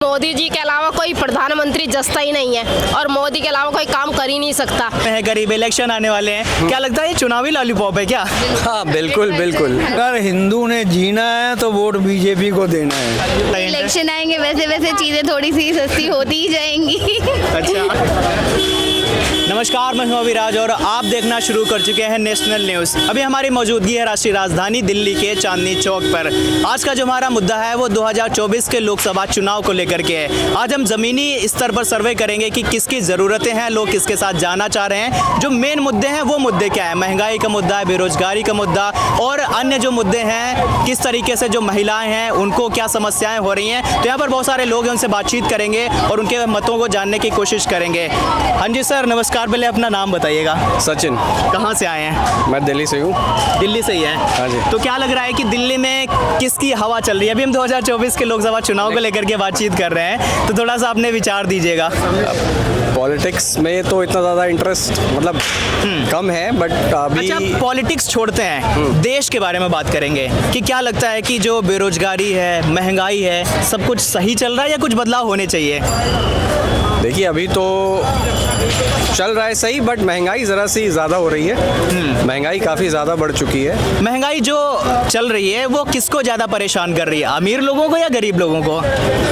मोदी जी के अलावा कोई प्रधानमंत्री जस्ता ही नहीं है और मोदी के अलावा कोई काम कर ही नहीं सकता है। करीब इलेक्शन आने वाले हैं, क्या लगता है ये चुनावी लॉलीपॉप है क्या? हाँ बिल्कुल बिल्कुल। अगर हिंदू ने जीना है तो वोट बीजेपी को देना है। इलेक्शन आएंगे वैसे वैसे चीजें थोड़ी सी सस्ती होती ही जाएंगी। अच्छा। नमस्कार, मैं हूं अविराज और आप देखना शुरू कर चुके हैं नेशनल न्यूज़। अभी हमारी मौजूदगी है राष्ट्रीय राजधानी दिल्ली के चांदनी चौक पर। आज का जो हमारा मुद्दा है वो 2024 के लोकसभा चुनाव को लेकर के है। आज हम ज़मीनी स्तर पर सर्वे करेंगे कि किसकी ज़रूरतें हैं, लोग किसके साथ जाना चाह रहे हैं, जो मेन मुद्दे हैं वो मुद्दे क्या है। महंगाई का मुद्दा है, बेरोजगारी का मुद्दा और अन्य जो मुद्दे हैं, किस तरीके से जो महिलाएँ हैं उनको क्या समस्याएँ हो रही हैं। तो यहाँ पर बहुत सारे लोग हैं, उनसे बातचीत करेंगे और उनके मतों को जानने की कोशिश करेंगे। हाँ जी सर, नमस्कार। पहले अपना नाम बताइएगा। सचिन। कहाँ से आए हैं? मैं दिल्ली से हूँ। दिल्ली से ही है? हाँ जी। तो क्या लग रहा है कि दिल्ली में किसकी हवा चल रही है? अभी हम 2024 के लोकसभा चुनाव को लेकर के बातचीत कर रहे हैं, तो थोड़ा सा अपने विचार दीजिएगा। पॉलिटिक्स में तो इतना ज़्यादा इंटरेस्ट मतलब कम है, बट अभी अच्छा, पॉलिटिक्स छोड़ते हैं, देश के बारे में बात करेंगे कि क्या लगता है कि जो बेरोजगारी है, महंगाई है, सब कुछ सही चल रहा है या कुछ बदलाव होने चाहिए? देखिए अभी तो चल रहा है सही, बट महंगाई ज़रा सी ज़्यादा हो रही है। महंगाई काफ़ी ज़्यादा बढ़ चुकी है। महंगाई जो चल रही है वो किसको ज़्यादा परेशान कर रही है, अमीर लोगों को या गरीब लोगों को?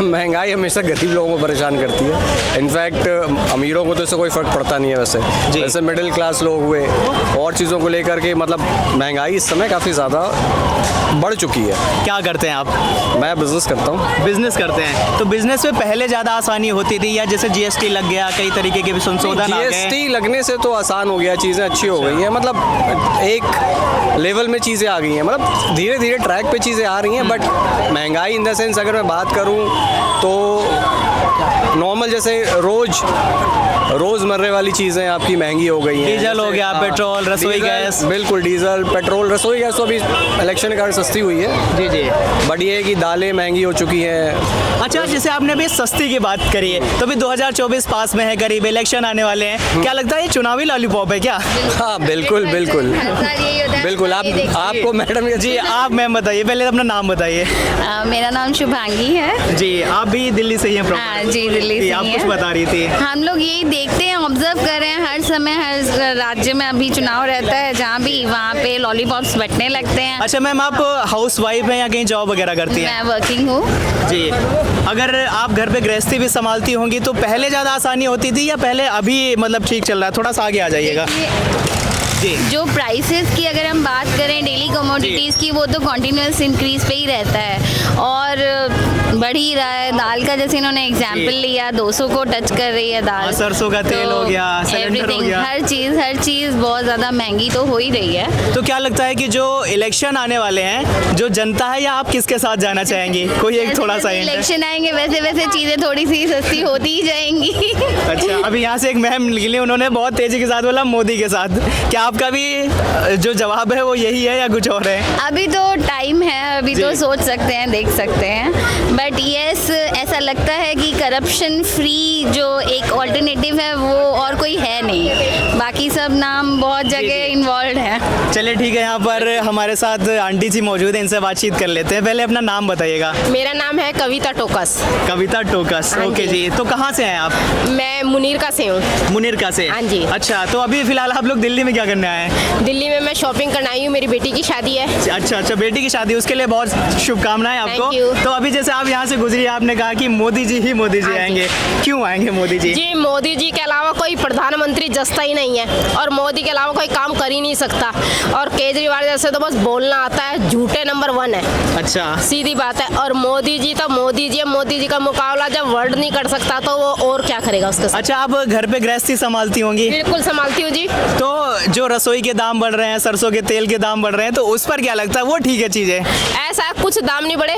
महंगाई हमेशा गरीब लोगों को परेशान करती है। इनफैक्ट अमीरों को तो इससे कोई फ़र्क पड़ता नहीं है। वैसे मिडिल क्लास लोग हुए और चीज़ों को लेकर के मतलब महंगाई इस समय काफ़ी ज़्यादा बढ़ चुकी है। क्या करते हैं आप? मैं बिज़नेस करता हूँ। बिजनेस करते हैं, तो बिजनेस में पहले ज़्यादा आसानी होती थी या जैसे जीएसटी लग गया, कई तरीके के भी संशोधन आ गए? जीएसटी लगने से तो आसान हो गया, चीज़ें अच्छी हो गई हैं, मतलब एक लेवल में चीज़ें आ गई हैं, मतलब धीरे धीरे ट्रैक पे चीज़ें आ रही हैं। बट महंगाई इन द सेंस अगर मैं बात करूं तो नॉर्मल जैसे रोज़मर्रे वाली चीज़ें आपकी महंगी हो गई हैं। डीजल हो गया, पेट्रोल, रसोई गैस। बिल्कुल, डीजल, पेट्रोल, रसोई गैस तो अभी इलेक्शन के कारण सस्ती हुई है। जी जी। बट ये है कि दालें महंगी हो चुकी हैं। अच्छा, जैसे आपने अभी सस्ती की बात करी है, तो अभी 2024 पास में है, करीब इलेक्शन आने वाले हैं, क्या लगता है ये चुनावी लॉलीपॉप है क्या? हाँ बिल्कुल बिल्कुल बिल्कुल। आपको मैडम जी, आप मैम बताइए, पहले अपना नाम बताइए। मेरा नाम शुभांगी है। जी, आप भी दिल्ली से ही हैं? हाँ जी, दिल्ली से आप ही कुछ हैं। बता रही थी। हम लोग यही देखते हैं, ऑब्जर्व कर रहे हैं, हर समय हर राज्य में अभी चुनाव रहता है, जहाँ भी वहाँ पे लॉलीपॉप्स बटने लगते हैं। अच्छा मैम, आप हाउस वाइफ हैं या कहीं जॉब वगैरह करती हैं? मैं वर्किंग हूँ जी। अगर आप घर पे गृहस्थी भी संभालती होंगी तो पहले ज़्यादा आसानी होती थी या पहले अभी मतलब ठीक चल रहा है? थोड़ा सा आगे आ जाइएगा। जी। जो प्राइसेस की अगर हम बात करें डेली कमोडिटीज़ की, वो तो कॉन्टिन्यूस इंक्रीज पे ही रहता है और बढ़ ही रहा है। दाल का जैसे इन्होंने एग्जाम्पल लिया, 200 को टच कर रही है दाल। सरसों का तेल हो गया, सिलेंडर हो गया, हर चीज़ बहुत ज़्यादा महंगी तो हो ही रही है। तो क्या लगता है कि जो इलेक्शन आने वाले हैं, जो जनता है या आप किसके साथ जाना चाहेंगी? कोई एक थोड़ा सा hint है? इलेक्शन आएंगे वैसे वैसे चीज़ें थोड़ी सी सस्ती होती ही जाएंगी। अच्छा, अभी यहाँ से एक मैम निकली, उन्होंने बहुत तेजी के साथ बोला मोदी के साथ। क्या आपका भी जो जवाब है वो यही है या कुछ और है? अभी तो टाइम है, अभी तो सोच सकते हैं, देख सकते हैं, बट यस ऐसा लगता है कि करप्शन फ्री जो एक ऑल्टरनेटिव है वो और कोई है नहीं। बाकी सब नाम बहुत जगह इन्वॉल्व है। चलिए ठीक है, यहाँ पर हमारे साथ आंटी जी मौजूद हैं, इनसे बातचीत कर लेते हैं। पहले अपना नाम बताइएगा। मेरा नाम है कविता टोकस। कविता टोकस, हाँ ओके जी। जी। तो कहाँ से हैं आप? मैं मुनीरका से हूँ। मुनीरका से? हाँ जी। अच्छा, तो अभी फिलहाल आप लोग दिल्ली में क्या करने आए हैं? दिल्ली में मैं शॉपिंग करने आई हूँ, मेरी बेटी की शादी है। अच्छा, बेटी की शादी, उसके लिए बहुत शुभकामनाएं आपको। Thank you। तो अभी जैसे आप यहाँ से गुजरी, आपने कहा कि मोदी जी आएंगे, क्यों आएंगे मोदी जी? जी, मोदी जी के अलावा कोई प्रधानमंत्री जस्ता ही नहीं है और मोदी के अलावा कोई काम कर ही नहीं सकता। और केजरीवाल जैसे तो बस बोलना आता है, झूठे नंबर 1 है। अच्छा, सीधी बात है। और मोदी जी तो मोदी जी है, मोदी जी का मुकाबला जब वर्ल्ड नहीं कर सकता तो वो और क्या करेगा उसके साथ। अच्छा, आप घर पे गृहस्थी संभालती होंगी? बिल्कुल संभालती हूँ जी। तो जो रसोई के दाम बढ़ रहे हैं, सरसों के तेल के दाम बढ़ रहे हैं, तो उस पर क्या लगता है, वो ठीक है चीजें? ऐसा कुछ दाम नहीं बढ़े,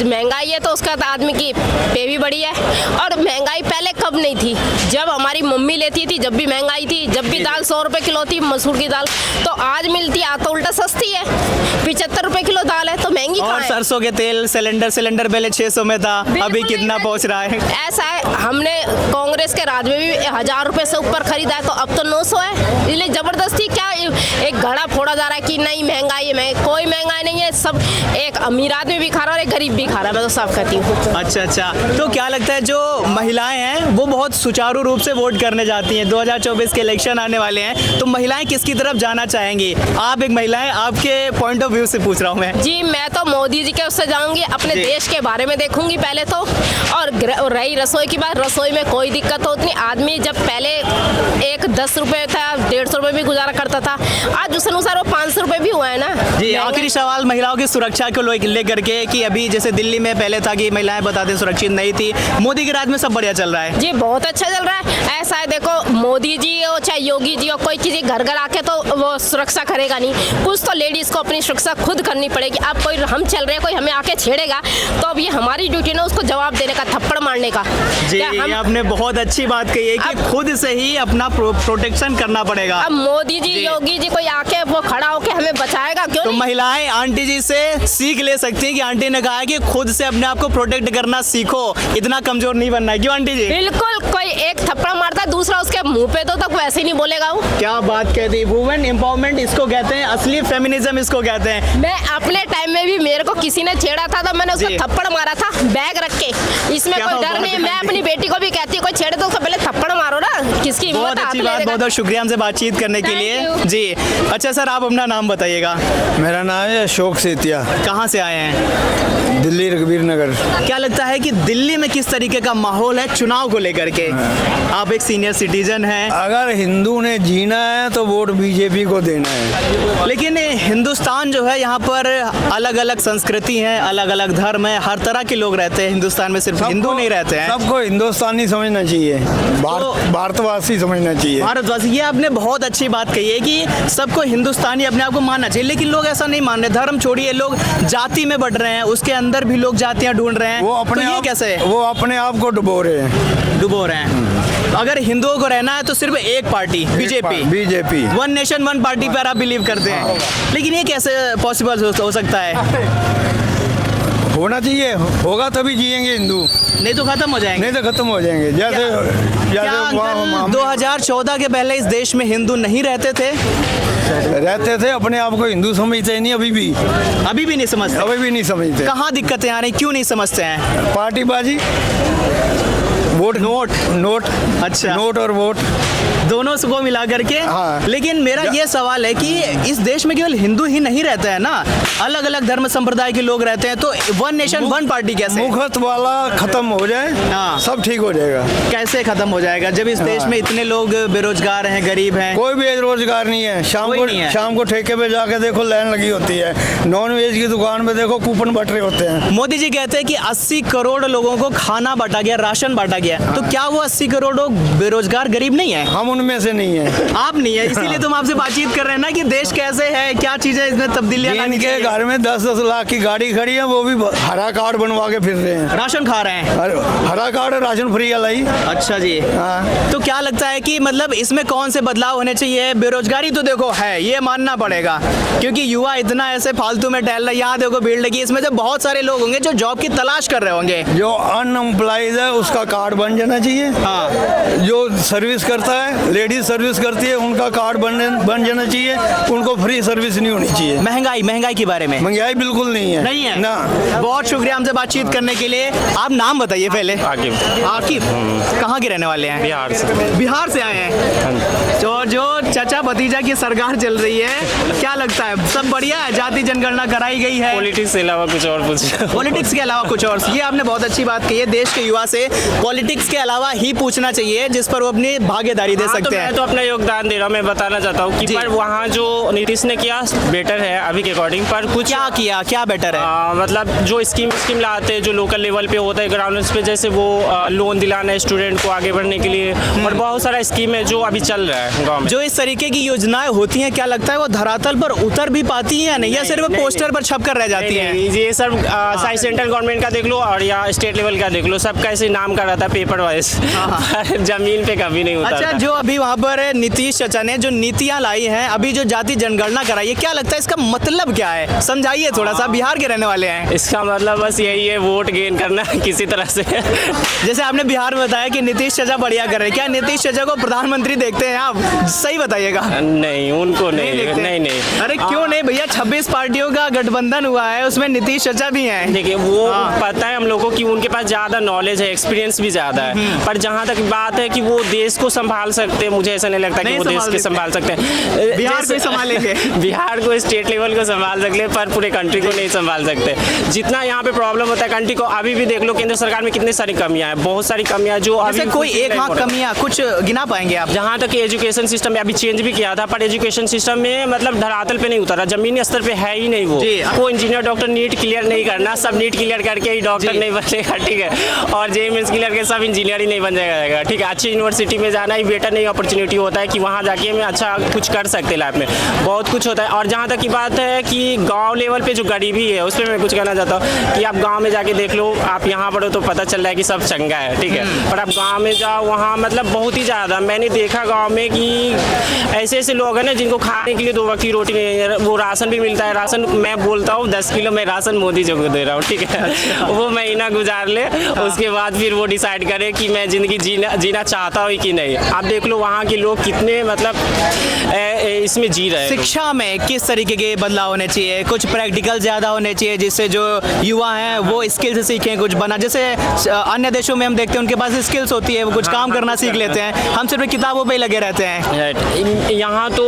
महंगाई है तो उसका तो आदमी की पे भी बढ़ी है। और महंगाई पहले कब नहीं थी? जब हमारी मम्मी लेती थी, जब भी महंगाई थी, जब भी दाल 100 रुपए किलो थी, मसूर की दाल, तो आज मिलती है तो उल्टा सस्ती है। 75 रुपए किलो दाल है तो महंगी और कहाँ है? सरसों के तेल सिलेंडर पहले 600 में था, अभी बिल्कुल कितना नहीं पहुंच रहा है? ऐसा है, हमने कांग्रेस के राज में भी 1000 रुपए से ऊपर खरीदा है, तो अब तो 900 है। इसलिए जबरदस्ती क्या एक घड़ा फोड़ा जा रहा है कि नहीं महंगाई है। कोई महंगाई नहीं है, सब एक अमीर आदमी भी खा रहा है और एक गरीब भी खा रहा है। मैं तो साफ कहती हूँ। करती हूँ। अच्छा, तो क्या लगता है जो महिलाएं हैं वो बहुत सुचारू रूप से वोट करने जाती हैं? 2024 के इलेक्शन आने वाले हैं, तो महिलाएं किसकी तरफ जाना चाहेंगी? आप एक महिला हैं, आपके पॉइंट ऑफ व्यू से पूछ रहा हूँ मैं। जी, मैं तो मोदी जी के उससे जाऊंगी, अपने देश के बारे में देखूंगी पहले तो। और रही रसोई की बात, रसोई में कोई दिक्कत होती नहीं। आदमी जब पहले एक 10 रुपए था, 150 रुपए भी गुजारा करता था, आज उस अनुसार वो 500 रुपए भी हुआ है ना। जी, आखिरी सवाल महिलाओं की सुरक्षा को लेकर के कि अभी जैसे दिल्ली में पहले था कि महिलाएं बताते सुरक्षित नहीं थी, मोदी के राज में सब बढ़िया चल रहा है। जी, बहुत अच्छा चल रहा है। ऐसा है, देखो मोदी जी हो चाहे योगी जी हो, कोई किसी घर घर आके तो वो सुरक्षा करेगा नहीं। कुछ तो लेडीज को अपनी सुरक्षा खुद करनी पड़ेगी। अब कोई हम चल रहे हैं, कोई हमें आके छेड़ेगा तो अब ये हमारी ड्यूटी ना उसको जवाब देने का, थप्पड़ मारने का। जी, आपने बहुत अच्छी बात कही है कि खुद से ही अपना प्रोटेक्शन करना पड़ेगा। अब मोदी जी योगी जी कोई आके वो खड़ा होके हमें बचाएगा क्यों? तो महिलाएं आंटी जी से सीख ले सकती हैं कि आंटी ने कहा है कि खुद से अपने आप को प्रोटेक्ट करना सीखो, इतना कमजोर नहीं बनना है। क्यों आंटी जी? बिल्कुल, कोई एक थप्पड़ मारता है, दूसरा उसके मुंह पे तो तक वैसे ही नहीं बोलेगा वो। क्या बात कह दी, वुमेन एम्पावरमेंट इसको कहते हैं, असली फेमिनिज्म इसको कहते हैं। मैं अपने टाइम में भी मेरे को किसी ने छेड़ा था तो मैंने उसको थप्पड़ मारा था, बैग रख के। इसमें कोई डर नहीं। मैं अपनी बेटी को भी कहती हूँ कोई छेड़े तो उसको पहले थप्पड़ मारो ना, किसकी हिम्मत बहुत अच्छी बात, बहुत बहुत शुक्रिया हमसे बातचीत करने के लिए। जी, अच्छा सर, आप अपना नाम बताइएगा। मेरा नाम है अशोक सेतिया, कहाँ से आए हैं? दिल्ली रघुवीर नगर। क्या लगता है कि दिल्ली में किस तरीके का माहौल है चुनाव को लेकर के? आप एक सीनियर सिटीजन हैं। अगर हिंदू ने जीना है तो वोट बीजेपी को देना है। लेकिन हिंदुस्तान जो है, यहाँ पर अलग अलग संस्कृति है, अलग अलग धर्म है, हर तरह के लोग रहते हैं हिंदुस्तान में, सिर्फ हिंदू नहीं रहते हैं। सबको हिंदुस्तानी समझना चाहिए, भारतवासी समझना चाहिए। भारतवासी, ये आपने बहुत अच्छी बात कही है कि सबको हिंदुस्तानी अपने आप को मानना चाहिए, लेकिन लोग ऐसा नहीं मान रहे। धर्म छोड़िए, लोग जाति में बढ़ रहे हैं, उसके अंदर भी लोग जातियां ढूंढ रहे हैं। वो अपने आप कैसे? वो अपने आप को डुबो रहे हैं। अगर हिंदुओं को रहना है तो सिर्फ एक party, BJP, one nation one party पर आप बिलीव करते हैं, लेकिन ये कैसे पॉसिबल हो सकता है? होना चाहिए, होगा तभी जिएंगे हिंदू, नहीं तो खत्म हो जाएंगे। नहीं तो खत्म हो जाएंगे। जैसे 2014 के पहले इस देश में हिंदू नहीं रहते थे? रहते थे, अपने आप को हिंदू समझते नहीं, अभी भी नहीं समझते। अभी भी नहीं समझते। कहाँ दिक्कतें आ रही, क्यों नहीं समझते हैं? पार्टीबाजी, नोट। अच्छा, नोट और वोट दोनों को मिला करके। हाँ। लेकिन मेरा ये सवाल है कि इस देश में केवल हिंदू ही नहीं रहते हैं ना, अलग अलग धर्म संप्रदाय के लोग रहते हैं, तो वन नेशन वन पार्टी कैसे? मुफ्त वाला खत्म हो जाए, हाँ, सब ठीक हो जाएगा। कैसे खत्म हो जाएगा जब इस देश में इतने लोग बेरोजगार हैं, गरीब हैं? कोई भी रोजगार नहीं है। शाम को ठेके पे जाके देखो, लाइन लगी होती है। नॉन वेज की दुकान पे देखो, कूपन बट रहे होते हैं। मोदी जी कहते हैं कि 80 करोड़ लोगों को खाना बांटा गया, राशन बांटा गया, तो क्या वो 80 करोड़ लोग बेरोजगार गरीब नहीं है? हम उनमें से नहीं है। आप नहीं है, इसीलिए तो हम आपसे बातचीत कर रहे हैं ना कि देश कैसे है, क्या चीजें इसमें तब्दीलियां लानी चाहिए। इनके घर में 10-10 लाख की गाड़ी खड़ी है, वो भी हरा कार्ड बनवा के फिर रहे हैं, राशन खा रहे हैं। हरा कार्ड है, राशन फ्री वाला ही। अच्छा जी, हाँ। तो क्या लगता है कि मतलब इसमें कौन से बदलाव होने चाहिए? बेरोजगारी तो देखो है, ये मानना पड़ेगा, क्योंकि युवा इतना ऐसे फालतू में टहल रहा है। यहाँ देखो भीड़ लगी, इसमें से बहुत सारे लोग होंगे जो जॉब की तलाश कर रहे होंगे। जो अनएम्प्लॉयड है उसका कार्ड बन जाना चाहिए। हाँ। जो सर्विस करता है, लेडीज सर्विस करती है, उनका कार्ड बन जाना चाहिए। उनको फ्री सर्विस नहीं होनी चाहिए। महंगाई के बारे में? महंगाई बिल्कुल नहीं है। नहीं है ना। बहुत शुक्रिया हमसे बातचीत करने के लिए। आप नाम बताइए पहले। आकिब। कहाँ के रहने वाले हैं? बिहार से आए हैं। तो जो चाचा भतीजा की सरकार चल रही है, क्या लगता है सब बढ़िया है? जाति जनगणना कराई गई है, पॉलिटिक्स के अलावा कुछ और पूछिए। पॉलिटिक्स के अलावा कुछ और? ये आपने बहुत अच्छी बात कही है, देश के युवा से पॉलिटिक्स के अलावा ही पूछना चाहिए जिस पर वो अपनी भागीदारी दे सकते हैं। मैं तो अपना योगदान दे रहा हूँ। मैं बताना चाहता हूँ कि पर वहाँ जो नीतीश ने किया बेटर है अभी के अकॉर्डिंग, पर कुछ क्या किया, क्या बेटर है? मतलब जो स्कीम लाते हैं, जो लोकल लेवल पे होता है, ग्राउंड पे, जैसे वो लोन दिलाना है स्टूडेंट को आगे बढ़ने के लिए, और बहुत सारा स्कीम है जो अभी चल रहा है गाँव में। जो इस तरीके की योजनाएं होती हैं, क्या लगता है वो धरातल पर उतर भी पाती हैं या नहीं, या सिर्फ पोस्टर पर छप कर रह जाती हैं? ये सब सेंट्रल गवर्नमेंट का देख लो और या स्टेट लेवल का देख लो, सबका ऐसे नाम का रहता है पेपर वाइज, जमीन पे कभी नहीं होता। अच्छा, जो अभी वहाँ पर नीतीश चाचा ने जो नीतियाँ लाई हैं, अभी जो जाति जनगणना कराई है, क्या लगता है इसका मतलब क्या है? समझाइए थोड़ा सा, बिहार के रहने वाले हैं। इसका मतलब बस यही है, वोट गेन करना किसी तरह से। जैसे आपने बिहार में बताया कि नीतीश चाचा बढ़िया कर रहे हैं, क्या नीतीश चाचा को प्रधानमंत्री देखते हैं आप? सही बताइएगा। नहीं, उनको नहीं, देखते? नहीं। अरे क्यों नहीं भैया, 26 पार्टियों का गठबंधन हुआ है, उसमें नीतीश चाचा भी हैं। देखिए वो पता है हम लोगों को कि उनके पास ज़्यादा नॉलेज है, एक्सपीरियंस भी ज़्यादा है, पर जहाँ तक बात है कि वो देश को संभाल सकते हैं, मुझे ऐसा नहीं लगता कि वो देश के संभाल सकते हैं। बिहार को संभालेंगे। बिहार को स्टेट लेवल को संभाल सकते हैं, पर पूरे कंट्री को नहीं संभाल सकते। जितना यहाँ पे प्रॉब्लम होता है कंट्री को, अभी भी देख लो केंद्र सरकार में कितनी सारी कमियां हैं, बहुत सारी कमियां जो अभी कोई एक हाँ कमियां कुछ गिना पाएंगे आप? जहाँ तक एजुकेशन सिस्टम में अभी चेंज भी किया था, पर एजुकेशन सिस्टम में मतलब धरातल पे नहीं उतरा, जमीनी स्तर पे है ही नहीं वो। कोई इंजीनियर डॉक्टर नीट क्लियर नहीं करना, सब नीट क्लियर करके ही डॉक्टर नहीं बनेगा, ठीक है, और जेईई मेंस क्लियर करके सब इंजीनियर ही नहीं बन जाएगा, ठीक है। अच्छी यूनिवर्सिटी में जाना ही बेटर नहीं अपॉर्चुनिटी होता है कि वहाँ जाके हमें अच्छा कुछ कर सकते लाइफ में, बहुत कुछ होता है। और जहाँ तक की बात है कि गाँव लेवल पे जो गरीबी है उस पर मैं कुछ कहना चाहता हूँ कि आप गाँव में जाके देख लो, आप यहाँ पर हो तो पता चल रहा है कि सब चंगा है, ठीक है, पर आप गाँव में जाओ वहाँ मतलब बहुत ही ज़्यादा मैंने देखा गाँव में कि ऐसे ऐसे लोग हैं ना जिनको खाने के लिए 2 वक्त की रोटी नहीं है, वो राशन भी मिलता है। राशन मैं बोलता हूँ 10 किलो मैं राशन मोदी जी को दे रहा हूँ, ठीक है, वो महीना गुजार ले, उसके बाद फिर वो डिसाइड करे कि मैं ज़िंदगी जीना चाहता हूँ कि नहीं। आप देख लो वहाँ के लोग कितने मतलब इसमें जी रहे हैं। शिक्षा में किस तरीके के बदलाव होने चाहिए? कुछ प्रैक्टिकल ज़्यादा होने चाहिए जिससे जो युवा हैं वो स्किल्स सीखें, कुछ बना, जैसे अन्य देशों में हम देखते हैं उनके पास स्किल्स होती है, वो कुछ काम करना सीख लेते हैं, हम सिर्फ किताबों पे ही लगे रहते हैं। यहाँ तो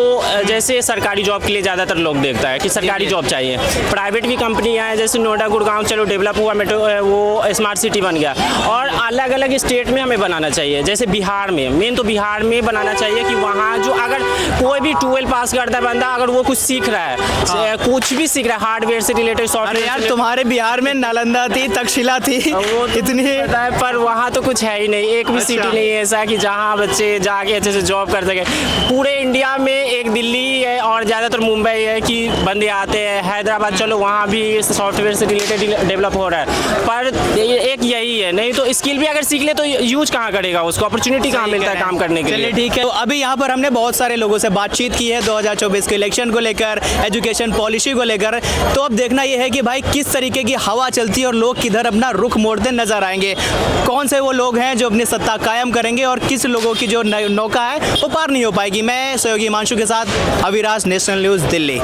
जैसे सरकारी जॉब के लिए ज़्यादातर लोग देखता है कि सरकारी जॉब चाहिए, प्राइवेट भी कंपनियाँ हैं जैसे नोएडा गुड़गांव चलो डेवलप हुआ, मेट्रो वो स्मार्ट सिटी बन गया, और अलग अलग स्टेट में हमें बनाना चाहिए। जैसे बिहार में मेन तो बिहार में बनाना चाहिए कि वहाँ जो अगर कोई भी 12 पास करता है बंदा, अगर वो कुछ सीख रहा है, कुछ भी सीख रहा है हार्डवेयर से रिलेटेड सॉफ्टवेयर। यार तुम्हारे बिहार में नालंदा थी, तक्षशिला थी, वो इतनी पर वहाँ तो कुछ है ही नहीं, एक भी सिटी नहीं है ऐसा कि जहाँ बच्चे जाके अच्छे से जॉब कर सके। पूरे इंडिया में एक दिल्ली है और ज़्यादातर मुंबई है कि बंदे आते हैं, हैदराबाद चलो वहाँ भी सॉफ्टवेयर से रिलेटेड डेवलप हो रहा है, पर एक यही है, नहीं तो स्किल भी अगर सीख ले तो यूज कहाँ करेगा, उसको अपॉर्चुनिटी कहाँ मिलता है काम करने के लिए। ठीक है, तो अभी यहाँ पर हमने बहुत सारे लोगों से बातचीत की है 2024 के इलेक्शन को लेकर, एजुकेशन पॉलिसी को लेकर, तो अब देखना यह है कि भाई किस तरीके की हवा चलती है और लोग किधर अपना रुख मोड़ते नजर आएंगे, कौन से वो लोग हैं जो अपनी सत्ता कायम करेंगे और किस लोगों की जो नौका है वो पार नहीं हो पाएगी। मैं सहयोगी हिमांशु के साथ अविराज, नेशनल न्यूज़ दिल्ली।